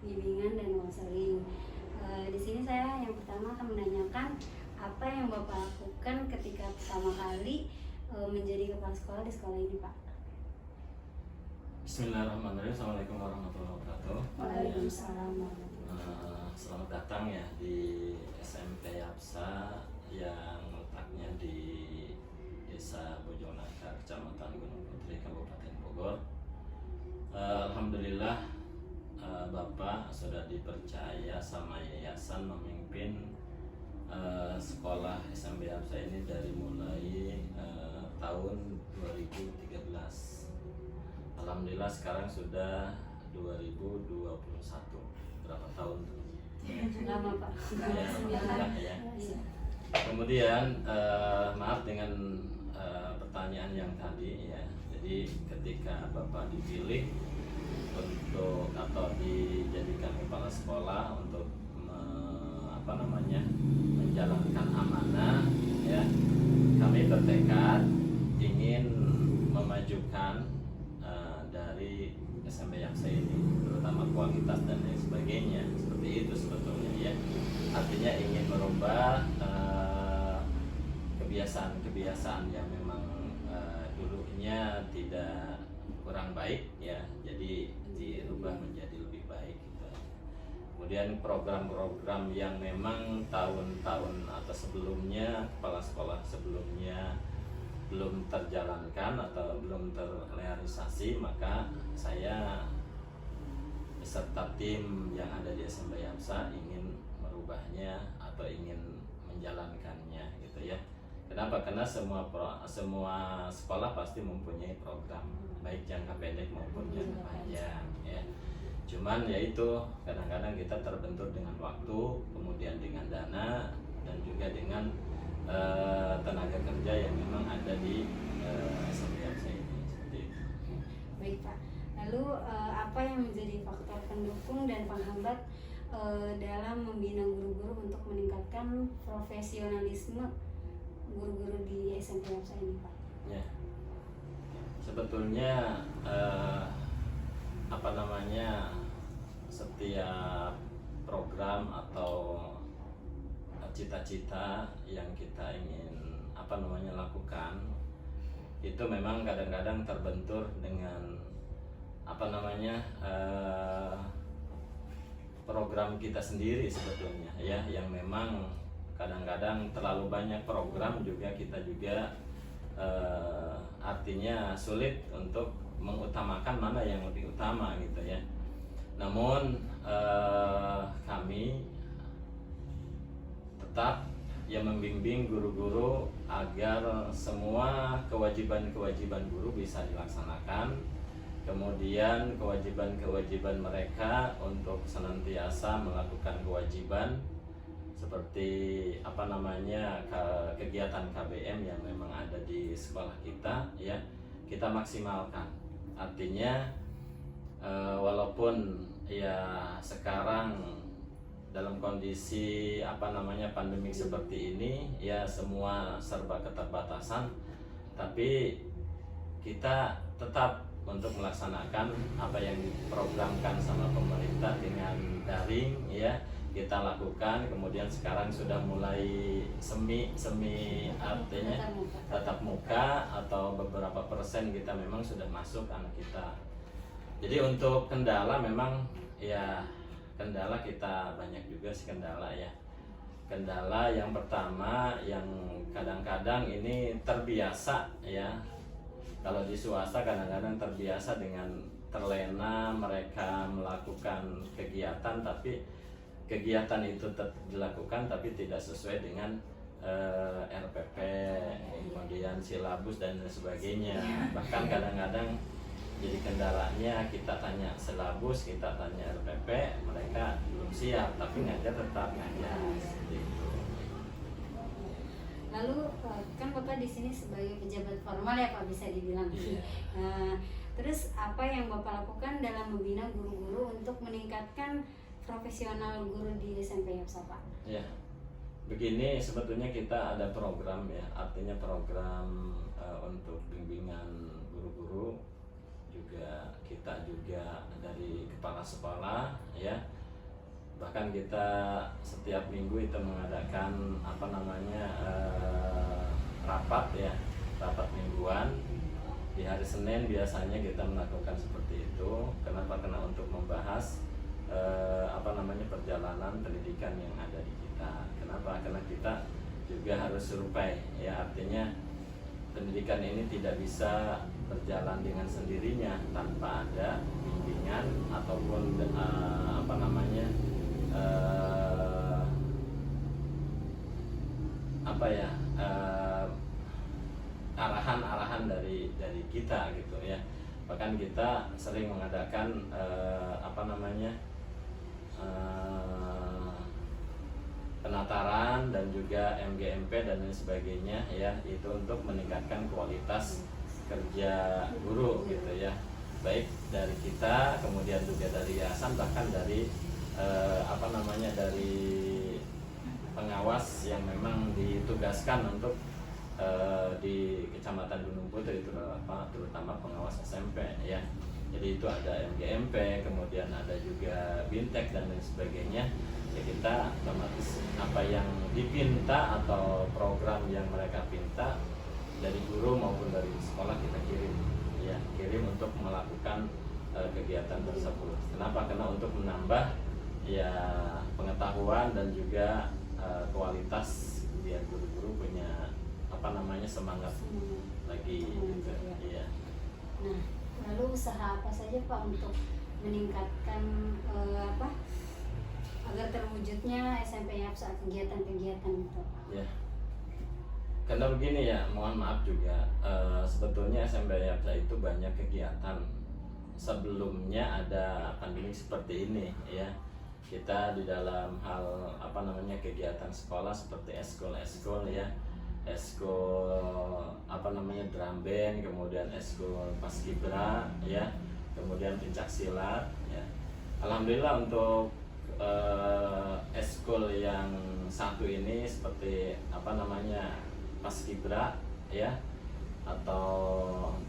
bimbingan dan konseling. Di sini saya yang pertama akan menanyakan apa yang Bapak lakukan ketika pertama kali menjadi kepala sekolah di sekolah ini, Pak? Bismillahirrahmanirrahim. Assalamualaikum warahmatullahi wabarakatuh. Waalaikumsalam. Selamat datang ya di SMP Yapsa yang letaknya di Desa Bojonegara, Kecamatan Gunung Putri, Kabupaten Bogor. Alhamdulillah, Bapak sudah dipercaya sama yayasan memimpin sekolah SMP Yapsa ini dari mulai tahun 2013. Alhamdulillah sekarang sudah 2021. Berapa tahun tuh? Lama, Pak. Ya, 9 ya. Kemudian maaf dengan pertanyaan yang tadi ya. Jadi ketika Bapak dipilih untuk atau dijadikan kepala sekolah untuk menjalankan amanah ya, kami bertekad ingin memajukan dari SMP Yapsa ini, terutama kualitas dan lain sebagainya. Seperti itu sebetulnya ya. Artinya ingin merubah kebiasaan-kebiasaan yang memang dulunya tidak kurang baik ya, jadi dirubah menjadi lebih baik gitu. Kemudian program-program yang memang tahun-tahun atau sebelumnya, kepala sekolah sebelumnya belum terjalankan atau belum terrealisasi, maka saya beserta tim yang ada di SMP Yapsa ingin merubahnya atau ingin menjalankannya gitu ya. Kenapa? Karena semua sekolah pasti mempunyai program baik jangka pendek maupun jangka panjang ya. Cuman yaitu kadang-kadang kita terbentur dengan waktu, kemudian dengan dana, dan juga dengan tenaga kerja yang memang ada di SMP Yapsa ini. Seperti itu. Baik, Pak. Lalu apa yang menjadi faktor pendukung dan penghambat dalam membina guru-guru untuk meningkatkan profesionalisme guru-guru di SMP Yapsa ini, Pak? Ya, sebetulnya setiap program atau cita-cita yang kita ingin lakukan itu memang kadang-kadang terbentur dengan program kita sendiri sebetulnya ya, yang memang kadang-kadang terlalu banyak program juga kita juga artinya sulit untuk mengutamakan mana yang lebih utama gitu ya. Namun kami tetap yang membimbing guru-guru agar semua kewajiban-kewajiban guru bisa dilaksanakan. Kemudian kewajiban-kewajiban mereka untuk senantiasa melakukan kewajiban seperti kegiatan KBM yang memang ada di sekolah kita ya, kita maksimalkan. Artinya walaupun ya sekarang dalam kondisi pandemik seperti ini ya, semua serba keterbatasan, tapi kita tetap untuk melaksanakan apa yang diprogramkan sama pemerintah dengan daring ya, kita lakukan. Kemudian sekarang sudah mulai semi artinya tatap muka, atau beberapa persen kita memang sudah masuk anak kita. Jadi untuk kendala memang ya, kendala kita banyak juga sih kendala ya. Kendala yang pertama yang kadang-kadang ini terbiasa ya, kalau di swasta kadang-kadang terbiasa dengan terlena mereka melakukan kegiatan, tapi kegiatan itu tetap dilakukan tapi tidak sesuai dengan RPP, kemudian silabus dan sebagainya. Bahkan kadang-kadang jadi kendalanya kita tanya silabus, kita tanya RPP, mereka belum siap, tapi ngajar tetap ngajar. Seperti itu. Lalu kan Bapak di sini sebagai pejabat formal ya Pak, bisa dibilang. Terus apa yang Bapak lakukan dalam membina guru-guru untuk meningkatkan profesional guru di SMP Yapsa, Pak? Ya, begini, sebetulnya kita ada program ya, artinya program untuk bimbingan guru-guru juga kita juga dari kepala sekolah ya, bahkan kita setiap minggu itu mengadakan apa namanya rapat ya, rapat mingguan di hari Senin biasanya kita melakukan seperti itu. Kenapa? Karena untuk membahas apa namanya perjalanan pendidikan yang ada di kita. Kenapa? Karena kita juga harus survei ya, artinya pendidikan ini tidak bisa berjalan dengan sendirinya tanpa ada bimbingan ataupun apa namanya apa ya arahan-arahan dari kita gitu ya. Bahkan kita sering mengadakan apa namanya penataran dan juga MGMP dan lain sebagainya ya, itu untuk meningkatkan kualitas kerja guru gitu ya, baik dari kita, kemudian juga dari yayasan, bahkan dari apa namanya dari pengawas yang memang ditugaskan untuk di Kecamatan Gunung Putri, terutama pengawas SMP ya. Jadi itu ada MGMP, kemudian ada juga Bintek dan lain sebagainya. Ya kita otomatis apa yang dipinta atau program yang mereka pinta dari guru maupun dari sekolah kita kirim ya, kirim untuk melakukan kegiatan tersebut. Kenapa? Karena untuk menambah ya pengetahuan dan juga kualitas, biar guru-guru punya apa namanya semangat lagi gitu ya. Nah, lalu usaha apa saja Pak untuk meningkatkan agar terwujudnya SMP YAPSA kegiatan-kegiatan itu? Ya, karena begini ya, mohon maaf juga sebetulnya SMP YAPSA itu banyak kegiatan sebelumnya ada pandemi seperti ini ya. Kita di dalam hal apa namanya kegiatan sekolah seperti eskul ya, eskul apa namanya drum band, kemudian eskul paskibra ya, kemudian pencak silat ya. Alhamdulillah untuk eskul yang satu ini seperti apa namanya paskibra ya atau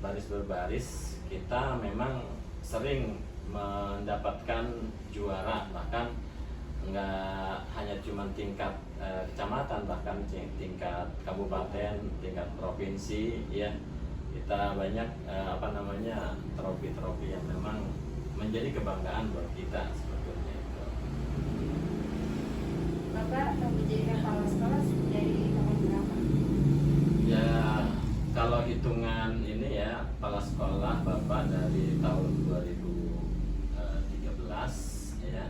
baris berbaris, kita memang sering mendapatkan juara, bahkan nggak hanya cuma tingkat kecamatan, bahkan tingkat kabupaten, tingkat provinsi ya. Kita banyak apa namanya trofi-trofi yang memang menjadi kebanggaan buat kita sebetulnya itu. Bapak menjadi kepala sekolah dari tahun berapa? Ya kalau hitungan ini ya, kepala sekolah Bapak dari tahun 2013 ya,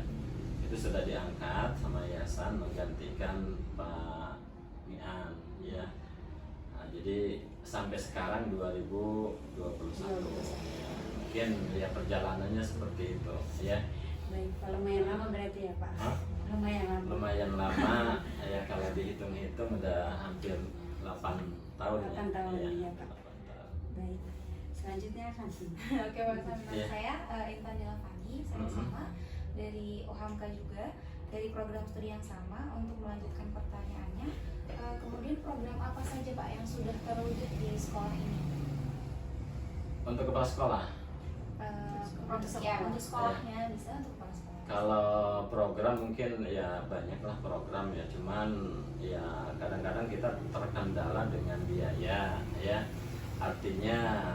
itu sudah diangkat sama yayasan menggantikan Pak Mian ya. Nah, jadi sampai sekarang 2021 ya, mungkin ya perjalanannya seperti itu ya. Baik, kalau lumayan lama berarti ya Pak? Hah? Lumayan lama ya, kalau dihitung-hitung udah hampir 8 tahun 8 tahun ya Pak. 8 tahun. Baik, selanjutnya kan Oke, Pak. Iya. Saya Intan Fani, saya sama dari OHAMKA juga, dari program studi yang sama. Untuk melanjutkan pertanyaannya, kemudian program apa saja Pak yang sudah terwujud di sekolah ini? Untuk kepala sekolah, Untuk sekolahnya bisa untuk kepala sekolah. kalau program mungkin ya banyaklah program ya, cuman ya kadang-kadang kita terkendala dengan biaya ya, artinya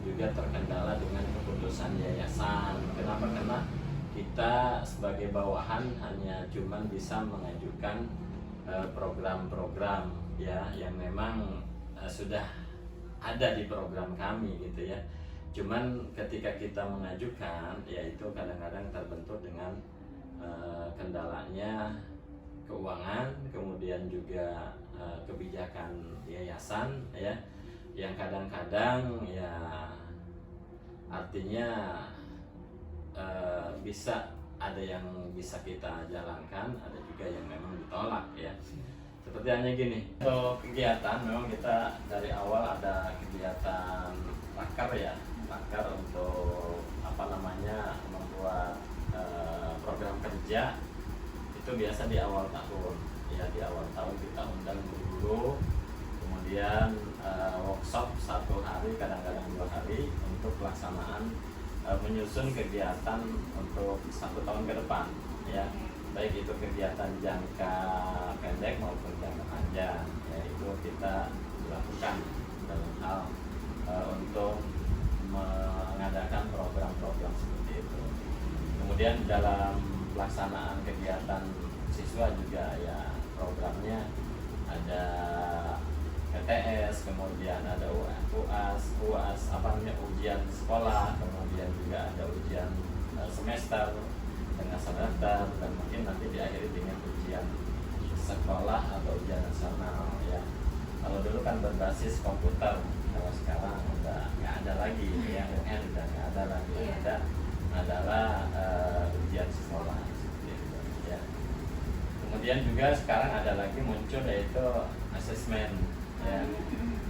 juga terkendala dengan keputusan yayasan. Kenapa? Karena kita sebagai bawahan hanya cuman bisa mengajukan program-program ya yang memang sudah ada di program kami gitu ya. Cuman ketika kita mengajukan, yaitu kadang-kadang terbentur dengan kendalanya keuangan, kemudian juga kebijakan yayasan ya, yang kadang-kadang ya artinya bisa ada yang bisa kita jalankan, ada juga yang memang ditolak ya. Seperti hanya gini, untuk kegiatan memang kita dari awal ada kegiatan pakar ya, pakar untuk apa namanya membuat program kerja. Itu biasa di awal tahun ya, di awal tahun kita undang guru-guru, kemudian workshop 1 hari, kadang-kadang 2 hari untuk pelaksanaan menyusun kegiatan untuk 1 tahun ke depan ya, baik itu kegiatan jangka pendek maupun jangka panjang ya, itu kita lakukan dalam hal untuk mengadakan program-program seperti itu. Kemudian dalam pelaksanaan kegiatan siswa juga ya, programnya ada PTS, kemudian ada UAS, ujian sekolah, kemudian juga ada ujian semester dengan semester, dan mungkin nanti diakhiri dengan ujian sekolah atau ujian nasional ya. Kalau dulu kan berbasis komputer, kalau sekarang udah nggak ada lagi, yang UN udah nggak ada lagi, yang ada adalah ujian sekolah seperti itu ya. Kemudian juga sekarang ada lagi muncul yaitu asesmen ya,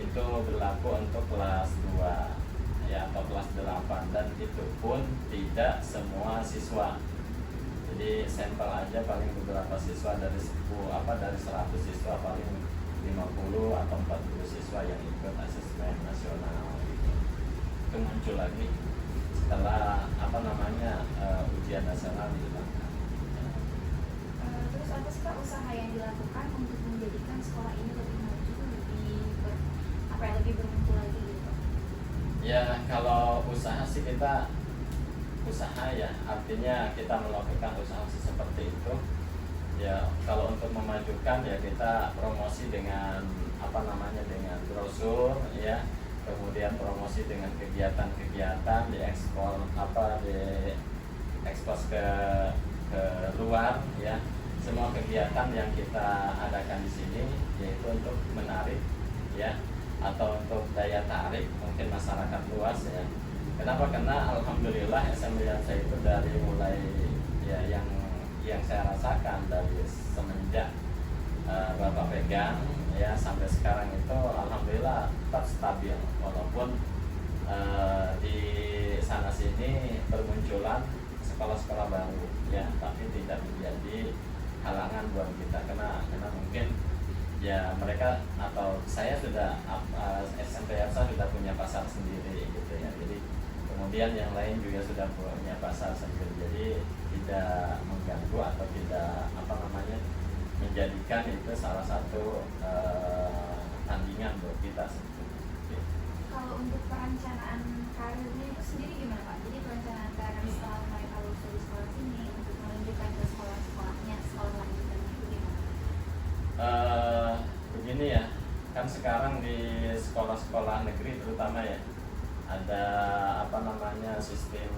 itu berlaku untuk kelas 2 ya, atau kelas 8, dan itu pun tidak semua siswa. Jadi sampel aja paling beberapa siswa dari 100 siswa paling 50 atau 40 siswa yang ikut asesmen nasional gitu. Itu muncul lagi setelah ujian nasional dihilangkan. Terus apa sih Pak usaha yang dilakukan untuk menjadikan sekolah ini lebih maju, lebih bermutu lagi gitu? Ya kalau usaha sih kita usaha ya, artinya kita melakukan usaha seperti itu. Ya kalau untuk memajukan ya kita promosi dengan dengan brosur ya, kemudian promosi dengan kegiatan-kegiatan diekspos ke luar ya. Semua kegiatan yang kita adakan di sini yaitu untuk menarik ya, atau untuk daya tarik mungkin masyarakat luas ya. Kenapa? Karena alhamdulillah SMP saya itu dari mulai ya yang saya rasakan dari semenjak Bapak pegang ya sampai sekarang itu alhamdulillah tetap stabil, walaupun di sana sini bermunculan sekolah-sekolah baru ya, tapi tidak menjadi halangan buat kita, karena mungkin ya mereka atau saya sudah SMP Arsa sudah punya pasar sendiri gitu ya, jadi kemudian yang lain juga sudah punya pasar sendiri, jadi tidak mengganggu atau tidak menjadikan itu salah satu tandingan buat kita sebetulnya. Kalau untuk perencanaan karirnya itu sendiri gimana Pak? Jadi perencanaan karir setelah mereka lulus dari sekolah sini untuk melanjutkan ke sekolah-sekolahnya, sekolah lanjutannya itu gimana? Begini ya, kan sekarang di sekolah-sekolah negeri terutama ya ada sistem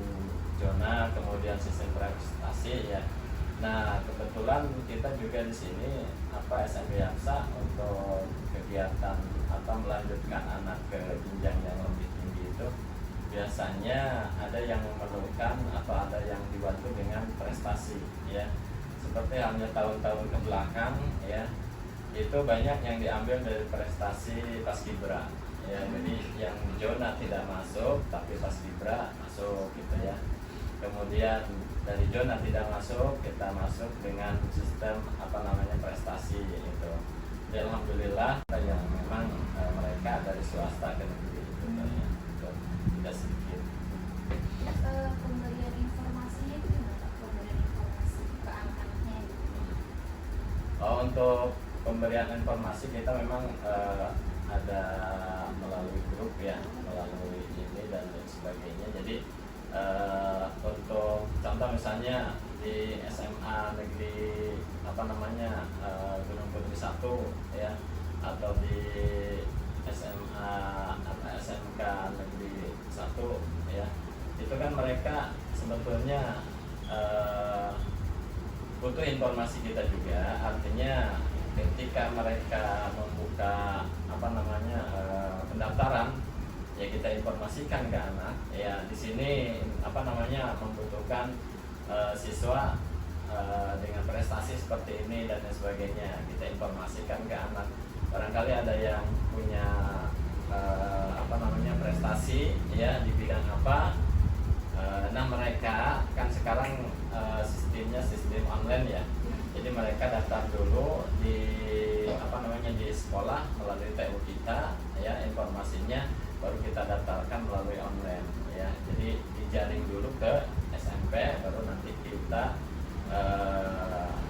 zona, kemudian sistem prestasi ya. Nah kebetulan kita juga di sini SMP Yaksa untuk kegiatan melanjutkan anak ke jenjang yang lebih tinggi itu biasanya ada yang memerlukan atau ada yang dibantu dengan prestasi ya, seperti halnya tahun-tahun ke belakang ya, itu banyak yang diambil dari prestasi paskibra ya. Jadi yang zona tidak masuk tapi paskibra masuk gitu ya. Kemudian dari zona tidak masuk, kita masuk dengan sistem prestasi gitu. Jadi alhamdulillah yang memang mereka dari swasta ke negeri itu ya, tidak sedikit. Pemberian informasinya itu gimana Pak? Pemberian informasi ke anak-anaknya gitu. Untuk pemberian informasi kita memang ada melalui grup ya, melalui ini dan lain sebagainya. Jadi untuk contoh misalnya di SMA negeri Gunung Putri 1 ya, atau di SMK negeri 1 ya, itu kan mereka sebetulnya butuh informasi kita juga. Artinya ketika mereka membuka pendaftaran ya, kita informasikan ke anak ya, di sini membutuhkan siswa dengan prestasi seperti ini dan lain sebagainya. Kita informasikan ke anak, barangkali ada yang punya prestasi ya di bidang apa. Nah mereka kan sekarang sistemnya sistem online ya, jadi mereka daftar dulu di di sekolah melalui TU kita ya, informasinya baru kita daftarkan melalui online ya. Jadi dijaring dulu ke SMP, baru nanti kita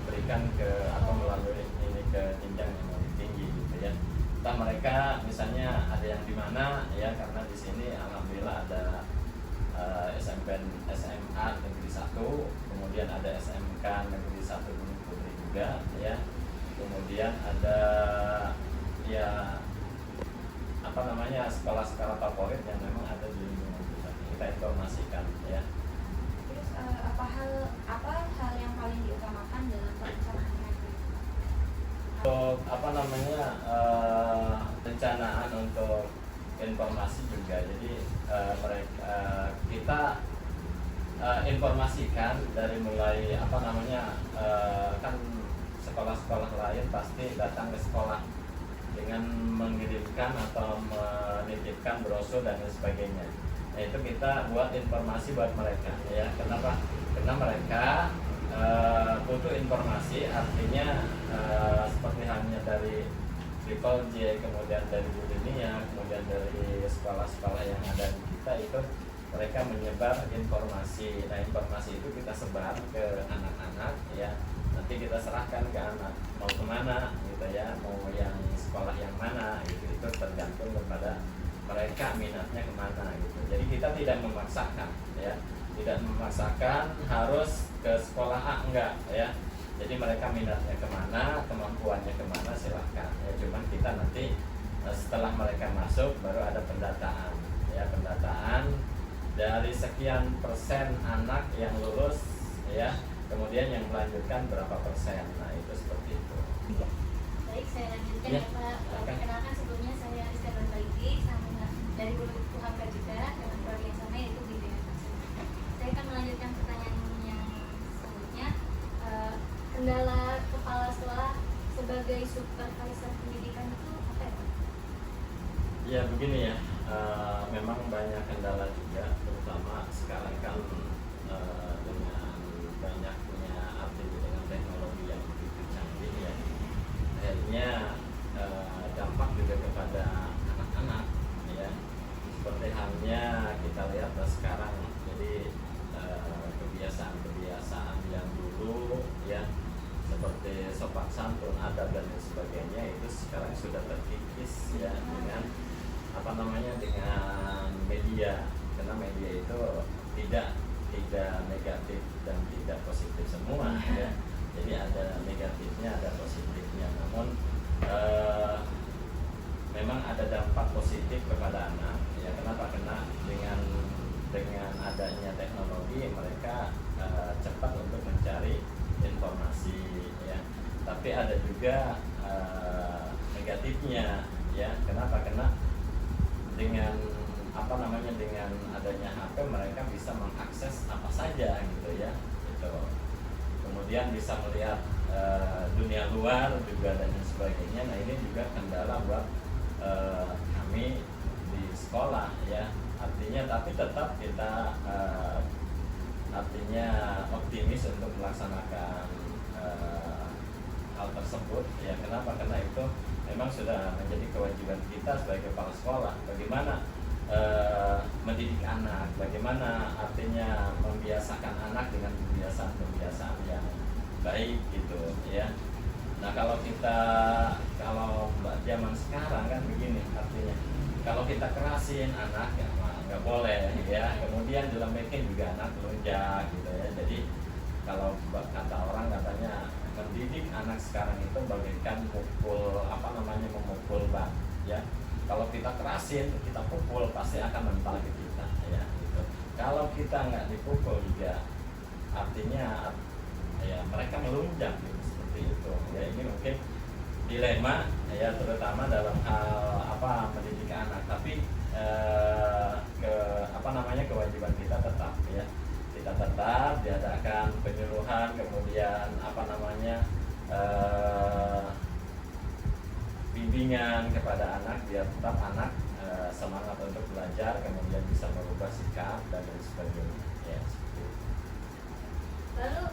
berikan ke melalui ini ke jenjang yang lebih tinggi gitu ya. Entah mereka misalnya ada yang di mana ya, karena di sini alhamdulillah ada SMP SMA Negeri 1, kemudian ada SMK Negeri 1 Gunung Putri juga ya. Kemudian ada ya apa namanya sekolah-sekolah favorit yang memang ada di lingkungan kita. Kita informasikan ya. Terus apa hal yang paling diutamakan dalam perencanaan mereka? Untuk apa namanya rencanaan untuk informasi juga. Jadi kita informasikan dari mulai apa namanya kan sekolah-sekolah lain pasti datang ke sekolah dengan mengirimkan atau menitipkan brosur dan lain sebagainya. Nah, itu kita buat informasi buat mereka ya. Kenapa? Karena mereka butuh informasi, artinya seperti halnya dari Triple J, kemudian dari Budinia, kemudian dari sekolah-sekolah yang ada di kita itu mereka menyebar informasi. Nah, informasi itu kita sebar ke anak-anak ya. Nanti kita serahkan ke anak mau kemana gitu ya, mau yang sekolah yang mana gitu. Itu tergantung kepada mereka minatnya kemana gitu. Jadi kita tidak memaksakan ya, tidak memaksakan harus ke sekolah A, enggak ya. Jadi mereka minatnya kemana, kemampuannya kemana, silahkan ya. Cuman kita nanti setelah mereka masuk baru ada pendataan ya, pendataan dari sekian persen anak yang lulus ya, kemudian yang melanjutkan berapa persen. Nah itu seperti itu. Baik, saya lanjutkan Ya, ya Pak. Perkenalkan sebelumnya saya Rizka Nurbaiti dari Guru UHK juga dengan prodi yang sama yaitu Bidang Pancasila. Saya akan melanjutkan pertanyaan yang selanjutnya. Kendala kepala sekolah sebagai supervisor pendidikan itu apa ya Pak? Ya begini ya, memang banyak kendala juga, terutama sekarang kan dengan banyaknya update dengan teknologi yang begitu canggih ya, akhirnya dampak juga kepada anak-anak ya. Seperti halnya kita lihat sekarang, jadi kebiasaan-kebiasaan yang dulu ya, seperti sopan santun, adab dan lain sebagainya itu sekarang sudah terkikis ya dengan apa namanya, dengan media. Karena media itu tidak negatif dan tidak positif semua ya. Jadi ada negatifnya, ada positifnya. Namun memang ada dampak positif kepada anak ya. Kenapa? Karena dengan adanya teknologi mereka cepat untuk mencari informasi ya. Tapi ada juga negatifnya ya. Kenapa? Karena dengan apa namanya, dengan adanya HP mereka bisa mengakses apa saja gitu ya, gitu. Kemudian bisa melihat dunia luar juga dan lain sebagainya. Nah ini juga kendala buat kami di sekolah ya. Artinya tapi tetap kita artinya optimis untuk melaksanakan hal tersebut ya. Kenapa? Karena itu memang sudah menjadi kewajiban kita sebagai kepala sekolah. Bagaimana mendidik anak, bagaimana artinya membiasakan anak dengan kebiasaan-kebiasaan yang baik gitu ya. Nah kalau zaman sekarang kan begini, artinya kalau kita kerasin anak ya nggak boleh ya. Kemudian dilemekin juga anak melunjak gitu ya. Jadi kalau kata orang katanya mendidik anak sekarang itu bagaikan memukul ban ya. Kalau kita kerasin, kita pukul, pasti akan mental ke kita ya gitu. Kalau kita nggak dipukul juga artinya ya mereka melunjak gitu, seperti itu ya. Ini mungkin dilema ya, terutama dalam hal mendidik anak. Tapi kewajiban kita tetap ya, kita tetap diadakan penyuluhan, kemudian bimbingan kepada anak biar tetap anak semangat untuk belajar, kemudian bisa merubah sikap dan lain sebagainya ya, seperti itu. Lalu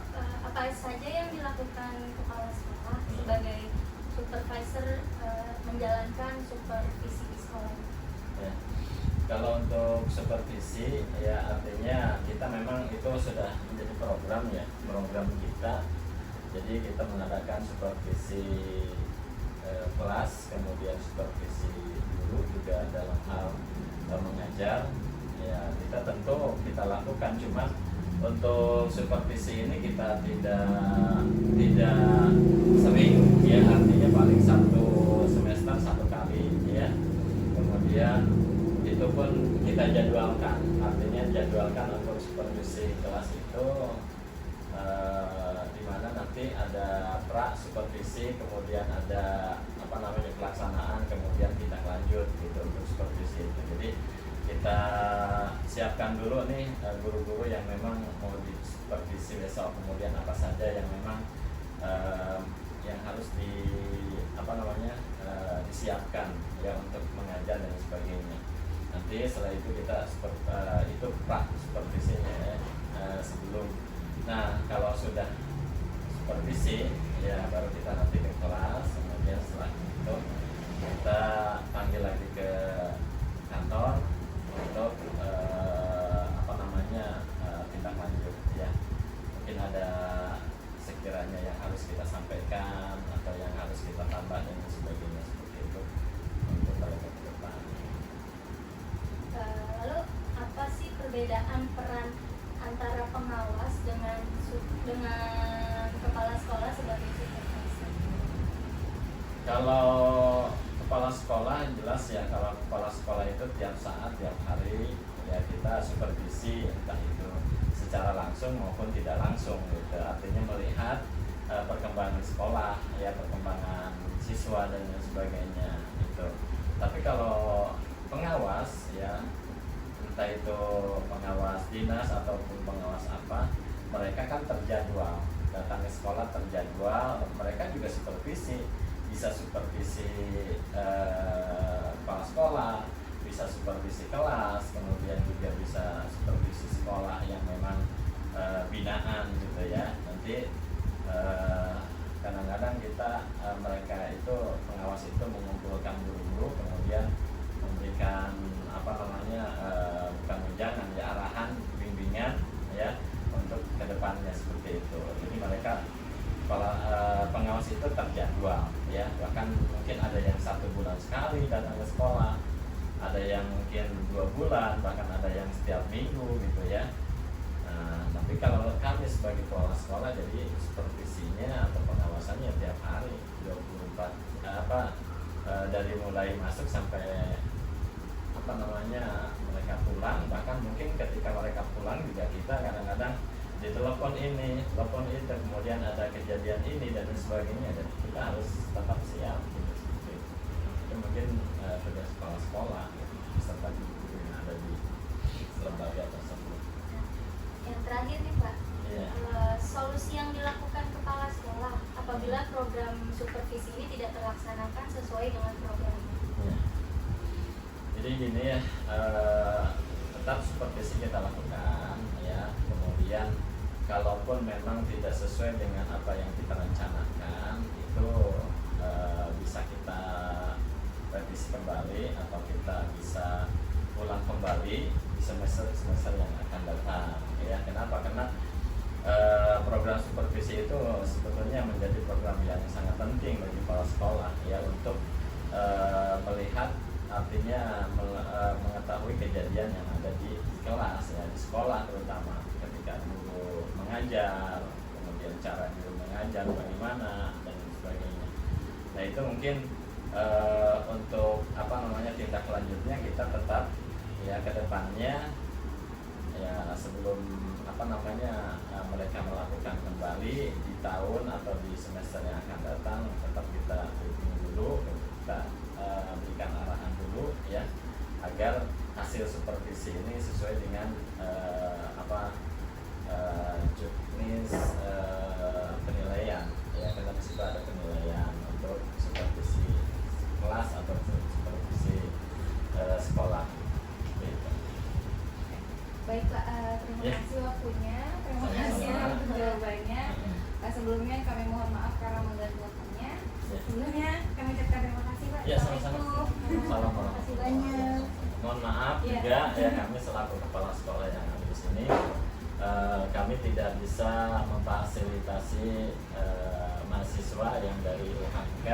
apa saja yang dilakukan kepala sekolah sebagai supervisor menjalankan supervisi di sekolah? Ya. Kalau untuk supervisi ya artinya kita memang itu sudah menjadi program kita. Jadi kita mengadakan supervisi kelas, kemudian supervisi guru juga dalam hal mengajar. Ya kita tentu kita lakukan, cuma untuk supervisi ini kita tidak sering, ya artinya paling 1 semester 1 kali ya. Kemudian itu pun kita jadwalkan, artinya jadwalkan untuk supervisi kelas itu di mana nanti ada pra supervisi, kemudian ada pelaksanaan, kemudian kita lanjut gitu untuk supervisi itu. Jadi kita siapkan dulu nih guru-guru yang memang mau di supervisi besok, kemudian apa saja yang memang yang harus disiapkan ya untuk mengajar dan sebagainya. Nanti setelah itu kita itu pra supervisinya ya, sebelum. Nah kalau sudah supervisi ya baru kita nanti ke kelas, kemudian setelah itu kita panggil lagi ke kantor untuk tindak lanjut ya. Mungkin ada sekiranya yang harus kita sampaikan atau yang harus kita tambah dan sebagainya, seperti itu untuk tahun ke depan. Lalu apa sih perbedaan peran antara pengawas dengan kepala sekolah sebagai supervisor? Kalau kepala sekolah jelas ya, kalau kepala sekolah itu tiap saat, tiap hari ya kita supervisi, entah itu secara langsung maupun tidak langsung gitu. Artinya melihat perkembangan sekolah ya, perkembangan siswa dan sebagainya gitu. Tapi kalau pengawas ya, entah itu pengawas dinas ataupun pengawas apa, mereka kan terjadwal, datang ke sekolah terjadwal, mereka juga supervisi, bisa supervisi kepala sekolah, bisa supervisi kelas, kemudian juga bisa supervisi sekolah yang memang binaan gitu ya. Nanti kadang-kadang kita mereka itu pengawas itu mengumpulkan guru-guru, kemudian memberikan bukan wejangan ya, arahan, bimbingan ya untuk kedepannya seperti itu. Jadi mereka pengawas itu terjadwal ya, bahkan mungkin ada yang 1 bulan sekali datang ke sekolah, ada yang mungkin 2 bulan, bahkan ada yang setiap minggu gitu ya. Nah, tapi kalau kami sebagai kepala sekolah, jadi supervisinya atau pengawasannya tiap hari 24 dari mulai masuk sampai mereka pulang. Bahkan mungkin ketika mereka pulang juga kita kadang-kadang ditelepon ini, telepon itu, kemudian ada kejadian ini dan sebagainya, dan kita harus tetap siap gitu, seperti itu. Itu mungkin tugas kepala sekolah beserta guru yang ada di lembaga tersebut. Yang terakhir nih Pak, solusi yang dilakukan kepala sekolah apabila program supervisi ini tidak terlaksanakan sesuai dengan program. Ya. Jadi gini ya, tetap supervisi kita lakukan ya, kemudian kalaupun memang tidak sesuai dengan apa yang kita rencanakan, itu bisa kita revisi kembali atau kita bisa ulang kembali di semester yang akan datang ya. Kenapa? Karena program supervisi itu sebetulnya menjadi program yang sangat penting bagi kepala sekolah ya, untuk melihat, artinya mengetahui kejadian yang ada di kelas ya, di sekolah terutama ketika guru mengajar, kemudian cara guru mengajar bagaimana dan sebagainya. Nah itu mungkin untuk tindak lanjutnya kita tetap ya ke depannya ya, sebelum mereka melakukan kembali di tahun atau di semester yang akan datang, tetap kita dukung dulu, kita berikan arahan dulu ya, agar hasil supervisi ini sesuai dengan juknis penilaian ya. Karena di situ ada penilaian untuk supervisi kelas atau supervisi sekolah gitu. Baik Pak, terima kasih waktunya, terima kasih untuk jawabannya. Sebelumnya kami mohon maaf karena mengganggu waktunya. Sebelumnya kami ucapkan terima kasih Pak. Ya, sama-sama. Terima kasih banyak. mohon maaf juga ya, kami selaku kepala sekolah yang ada di sini, kami tidak bisa memfasilitasi mahasiswa yang dari UHK